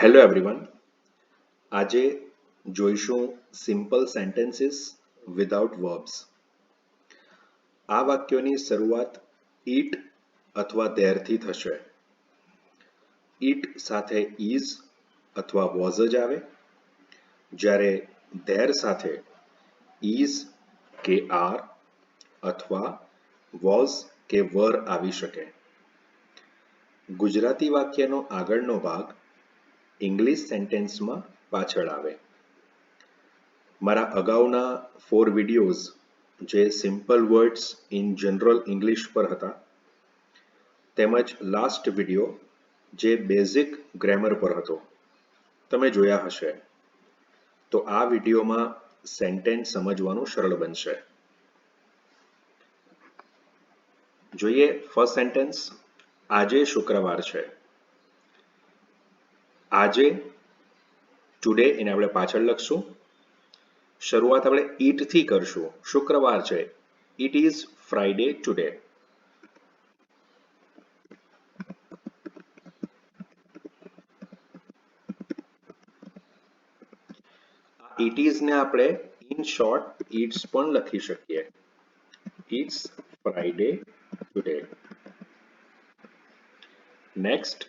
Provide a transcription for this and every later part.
Hello everyone. આજે જોઈશું simple sentences without verbs. આ વાક્યોની શરૂઆત ઈટ અથવા ધેરથી થશે. ઈટ સાથે ઇઝ અથવા વોઝ જ આવે, જ્યારે ધેર સાથે ઇઝ કે આર અથવા વોઝ કે વર આવી શકે. ગુજરાતી વાક્યનો આગળનો ભાગ ઇંગ્લિશ સેન્ટેન્સમાં પાછળ આવે. મારા અગાઉના 4 વિડીયોઝ જે simple words in general English પર હતા, તેમજ લાસ્ટ વિડીયો જે બેઝિક ગ્રામર પર હતો, તમે જોયા હશે. તો આ વિડીયોમાં સેન્ટેન્સ સમજવાનું સરળ બનશે. જોઈએ ફર્સ્ટ સેન્ટેન્સ. આજે શુક્રવાર છે. આજે, ટુડે એને આપણે પાછળ લખશું. શરૂઆત આપણે ઈટ થી કરશું. શુક્રવાર છે. It is Friday today. It is ને આપણે ઇન શોર્ટ ઇટ્સ પણ લખી શકીએ. It's Friday today. નેક્સ્ટ,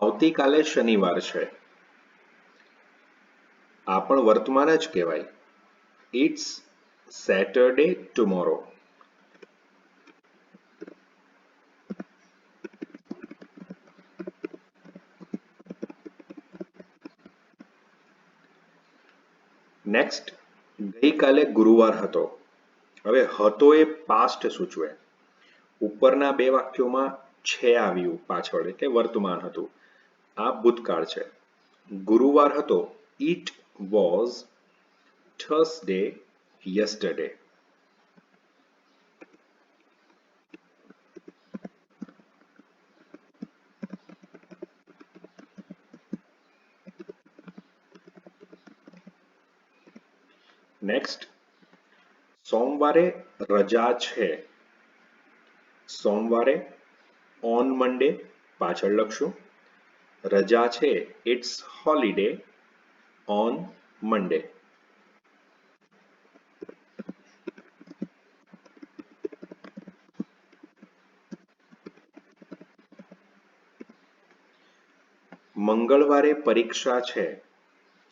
આવતીકાલે શનિવાર છે. આ પણ વર્તમાન જ કહેવાય. It's Saturday tomorrow. નેક્સ્ટ, ગઈકાલે ગુરુવાર હતો. હવે હતો એ પાસ્ટ સૂચવે. ઉપરના બે વાક્યોમાં છે આવ્યું પાછળ એટલે વર્તમાન હતું. આ ભૂતકાળ છે. ગુરુવાર હતો. It was Thursday yesterday. Next, સોમવારે રજા છે. સોમવારે ઓન મંડે પાછળ લખશું. રજા છે. It's holiday on Monday. મંગળવારે પરીક્ષા છે.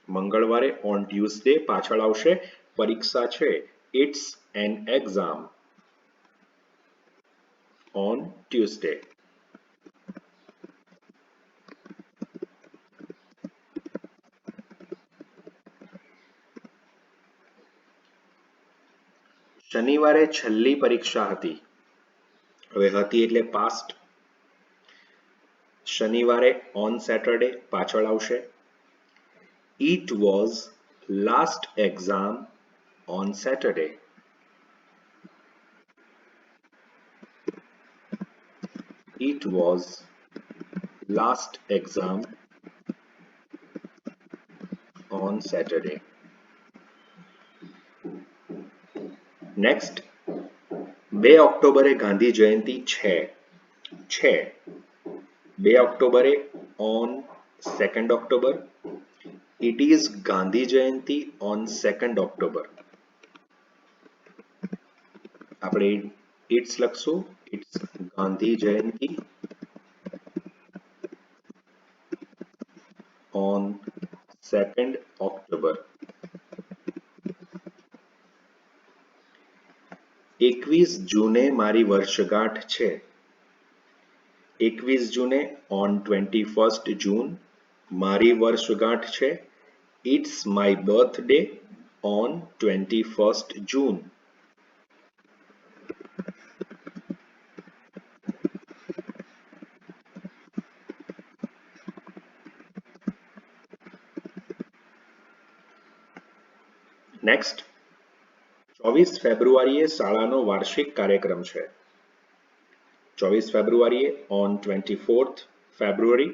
મંગળવારે ઓન ટ્યુઝડે પાછળ આવશે. પરીક્ષા છે. It's an exam on Tuesday. શનિવારે છેલ્લી પરીક્ષા હતી. હવે હતી એટલે પાસ્ટ. શનિવારે ઓન સેટરડે પાછળ આવશે. It was last exam on Saturday. It was last exam on Saturday. Next, 2 ઓક્ટોબરે ગાંધી જયંતિ છે. 2 ઓક્ટોબરે on 2nd October. It is Gandhi Jayanti on 2nd October. આપણે ઇટ્સ લખશું. It's Gandhi Jayanti on 2nd October. 21 જૂને મારી વર્ષગાંઠ છે. 21 જૂને on 21st June મારી વર્ષગાંઠ છે. It's my birthday on 21st June. Next, 24 ફેબ્રુઆરીએ શાળાનો વાર્ષિક કાર્યક્રમ છે. 24 ફેબ્રુઆરીએ on 24th February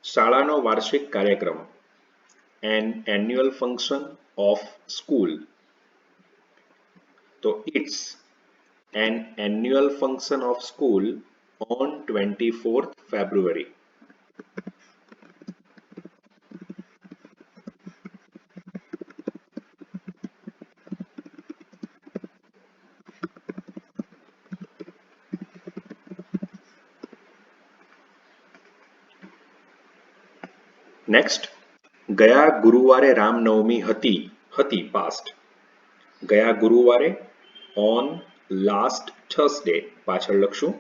શાળાનો વાર્ષિક કાર્યક્રમ an annual function of school. તો it's an annual function of school on 24th February. Next, ગયા ગુરુવારે રામનવમી હતી, હતી પાસ્ટ. ગયા ગુરુવારે, ઓન લાસ્ટ થર્સડે પાછળ લખશું.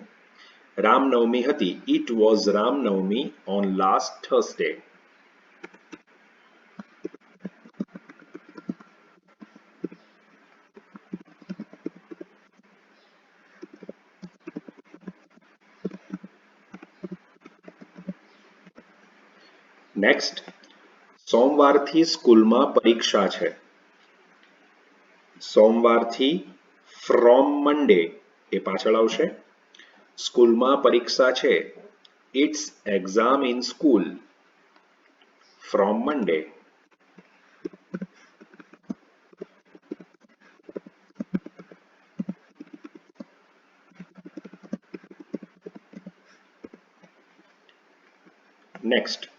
રામનવમી હતી, it was Ramnavami on last Thursday. Next, સોમવારથી સ્કૂલમાં પરીક્ષા છે. સોમવારથી, ફ્રોમ મંડે એ પાછળ આવશે. સ્કૂલમાં પરીક્ષા છે, it's exam in school from Monday. Next,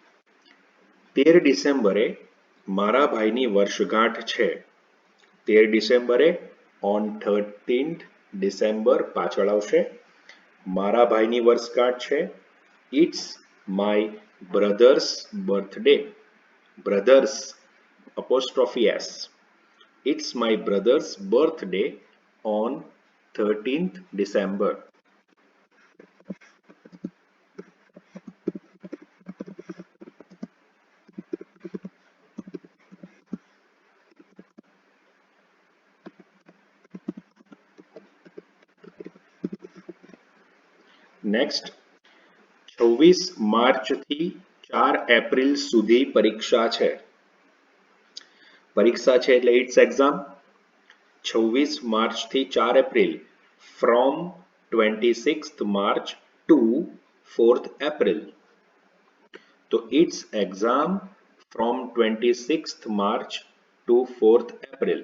13 ડિસેમ્બરે મારા ભાઈની વર્ષગાંઠ છે. 13 ડિસેમ્બરે, ઓન 13th ડિસેમ્બર પાછળ આવશે. મારા ભાઈની વર્ષગાંઠ છે, it's my brother's birthday. Brother's apostrophe s. It's my brother's birthday on 13th December. Next, 26 માર્ચથી 4 એપ્રિલ સુધી પરીક્ષા છે. પરીક્ષા છે એટલે ઇટ્સ એક્ઝામ. 26 માર્ચથી 4 April, from 26th March to 4th April. તો it's exam from 26th March to 4th April.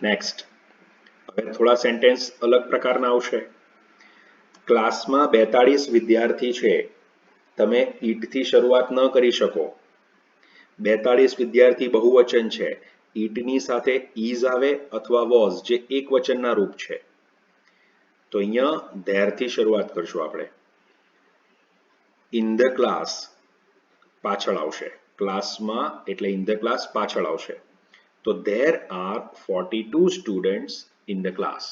Next, હવે થોડા સેન્ટેન્સ અલગ પ્રકારના આવશે. ક્લાસમાં 42 વિદ્યાર્થી છે. તમે ઈટથી શરૂઆત ન કરી શકો. 42 વિદ્યાર્થી બહુવચન છે. ઈટની સાથે ઇઝ આવે અથવા વોઝ જે એક વચનના રૂપ છે. તો અહીંયા ધેરથી શરૂઆત કરશું આપણે. ઇન ધ ક્લાસ પાછળ આવશે. ક્લાસમાં એટલે ઇન ધ ક્લાસ પાછળ આવશે. તો there are 42 students in the class.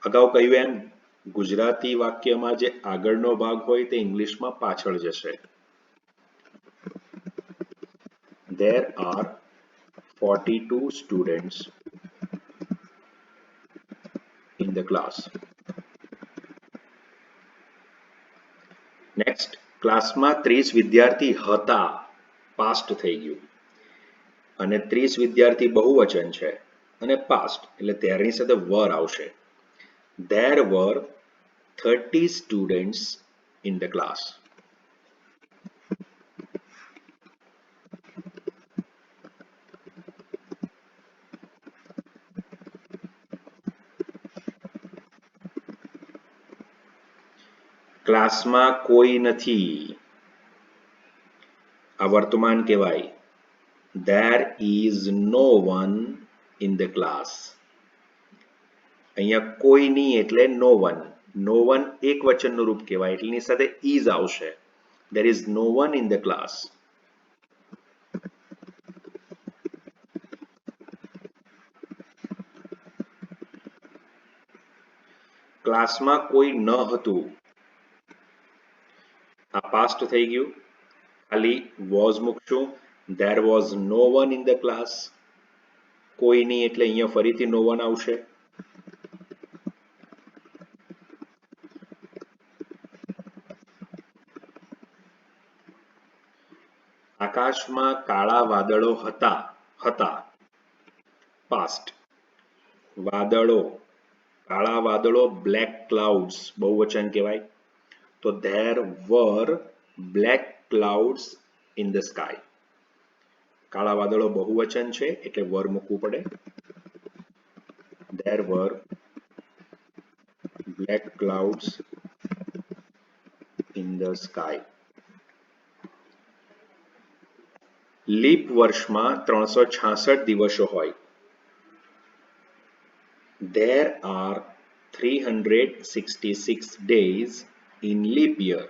અગાઉ કહ્યું એમ ગુજરાતી વાક્યમાં જે આગળનો ભાગ હોય તે ઇંગ્લિશમાં પાછળ જશે. There are 42 students in the class. Next, ક્લાસમાં 30 વિદ્યાર્થી હતા, પાસ્ટ થઈ ગયું. અને 30 વિદ્યાર્થી બહુવચન છે અને પાસ્ટ એટલે ત્યારની સાથે વર આવશે. There were 30 students in the class. ક્લાસમાં કોઈ નથી, આ વર્તમાન કહેવાય. There is no one in the class. અહીંયા કોઈ નહીં એટલે no one. No one એક વચનનું રૂપ કહેવાય એટલે એની સાથે is આવશે. There is no one in the class. ક્લાસમાં કોઈ ન હતું, આ પાસ્ટ થઈ ગયું. ખાલી વોઝ મૂકશું. There was no one in the class. કોઈ નહીં એટલે અહીંયા ફરીથી no one આવશે. આકાશમાં કાળા વાદળો હતા, હતા પાસ્ટ. વાદળો, કાળા વાદળો બ્લેક ક્લાઉડ્સ બહુવચન કહેવાય. તો there were black clouds in the sky. કાળા વાદળો બહુવચન છે એટલે વર મૂકવું પડે. There were black clouds in the sky. Leap વર્ષમાં 366 દિવસો હોય. There are 366 days in leap year.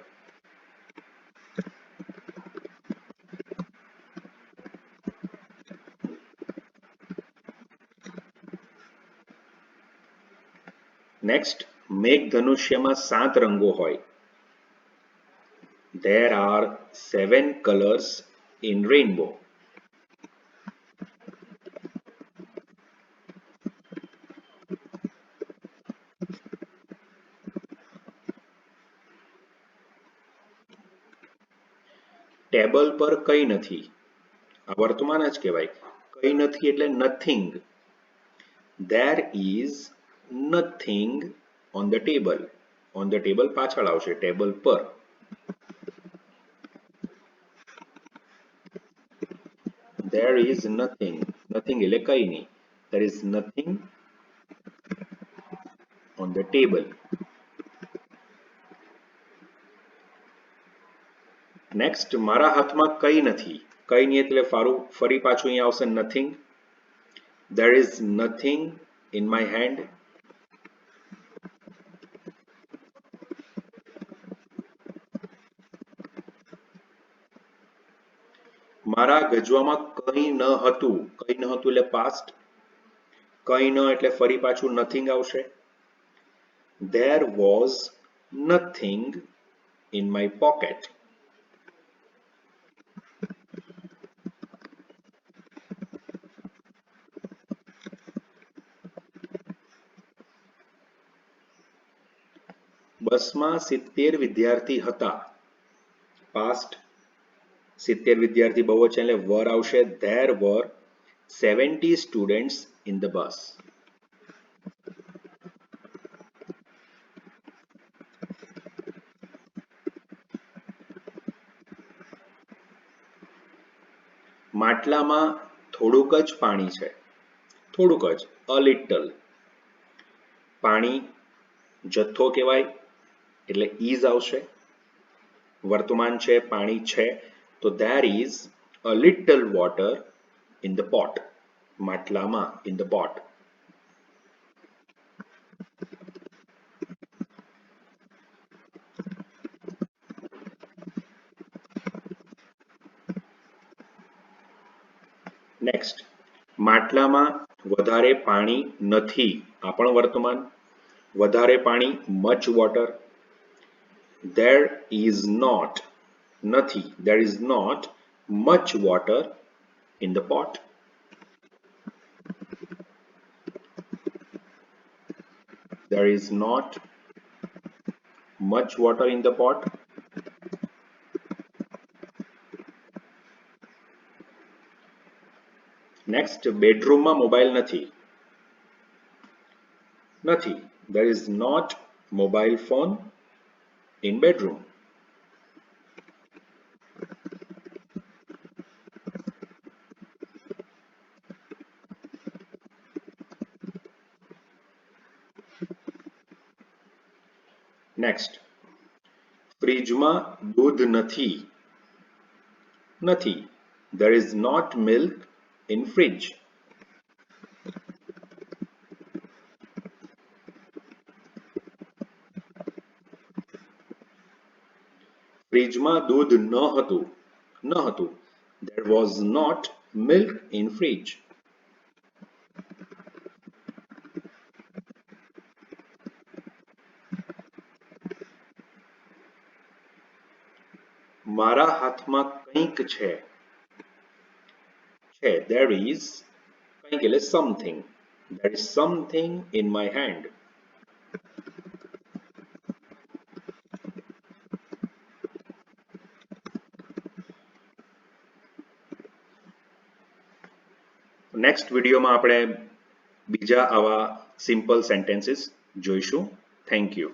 Next, મેઘધનુષ્યમાં 7 રંગો હોય. There are 7 colors in rainbow. Table પર કઈ નથી. આ વર્તમાન જ કહેવાય. કઈ નથી એટલે nothing. There is nothing on the table. On the table પાછળ આવશે, ટેબલ પર. There is nothing. Nothing એટલે કઈ નહીં. There is nothing on the table. Next, મારા હાથમાં કઈ નથી. કઈ નહીં એટલે ફરી પાછું અહીંયા આવશે nothing. There is nothing in my hand. મારા ગજવામાં કઈ ન હતું. કઈ ન હતું એટલે past. કઈ ન એટલે ફરી પાછું nothing આવશે. There was nothing in my pocket. બસમાં 70 વિદ્યાર્થી હતા. past. 70 વિદ્યાર્થી બહુવચન એટલે were આવશે. There were 70 students in the bus. માટલામાં થોડુંક જ પાણી છે. થોડુંક જ, a little. પાણી જથ્થો કહેવાય એટલે is આવશે. વર્તમાન છે, પાણી છે, તો there is a little water in the pot. માટલામાં, in the pot. નેક્સ્ટ, માટલામાં વધારે પાણી નથી. આ પણ વર્તમાન. વધારે પાણી, much water. There is not, નથી, there is not much water in the pot. There is not much water in the pot. Next, બેડરૂમમાં મોબાઈલ નથી. નથી. There is not mobile phone in bedroom. Next, ફ્રીજમાં દૂધ નથી. નથી. There is not milk in fridge. ફ્રીજમાં દૂધ ન હતું. ન હતું. There was not milk in fridge. મારા હાથમાં કંઈક છે. છે, there is, કંઈક એટલે something. There is something in my hand. Next વિડીયોમાં આપણે બીજા આવા સિમ્પલ સેન્ટેન્સીસ જોઈશું. Thank you.